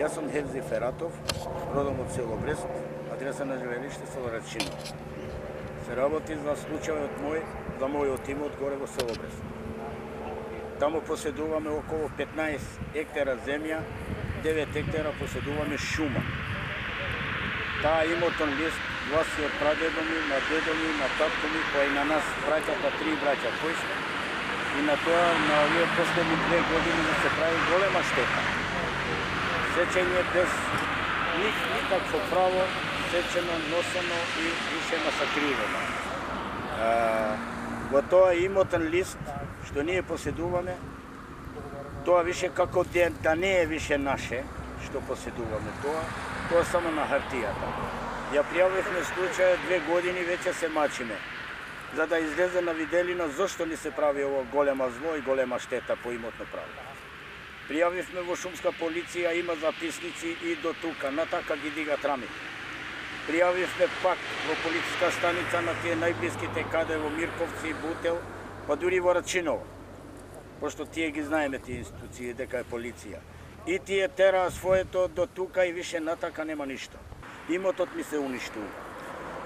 Јас сум Хевзи Фератов, родом од село Брест, адреса на живеелиште село Рачино. Се работи за случајот мој, за мојот имот горе во село Брест. Таму поседуваме околу 15 хектара земја, 9 хектара поседуваме шума. Таа имотен лист гласи од прадедо ми, на дедо ми, на татко ми, кој на нас браќата, 3 браќа кои сме. И на тоа, на овие последни 2 години да се прави голема штета. Сечење без никакво право, сечено, носено и више масакрирано. Во тоа имотен лист, што ние поседуваме, тоа више како да не е више наше, што поседуваме тоа само на хартијата. Ја пријавивме случајот 2 години, веќе се мачиме, за да излезе на виделина зошто ни се прави ово голема зло и голема штета по имотно право. Пријавивме во шумска полиција, има записници и до тука, на така ги дигат рами. Пријавивме пак во полициска станица на тие најблиските каде во Мирковци, Бутел, па дури во Рачиново, пошто тие ги знаеме тие институции дека е полиција. И тие тераа своето до тука и више натака нема ништо. Имотот ми се уништува.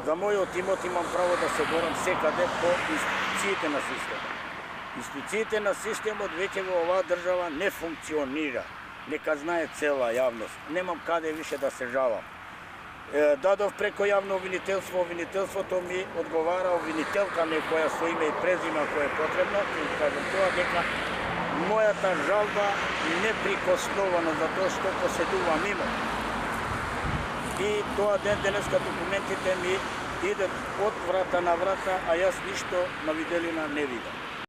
За мојот имот имам право да се борам секаде по институциите на системот. Институциите на системот веќе во оваа држава не функционира. Нека знае цела јавност. Немам каде више да се жалам. Дадов преко јавно обвинителство, обвинителството ми одговара обвинителка некоја со име и презиме кој е потребно, и кажам тоа дека мојата жалба неприкоснована за тоа што поседувам имот. И тоа денеска документите ми идат од врата на врата, а јас ништо на виделина не видам.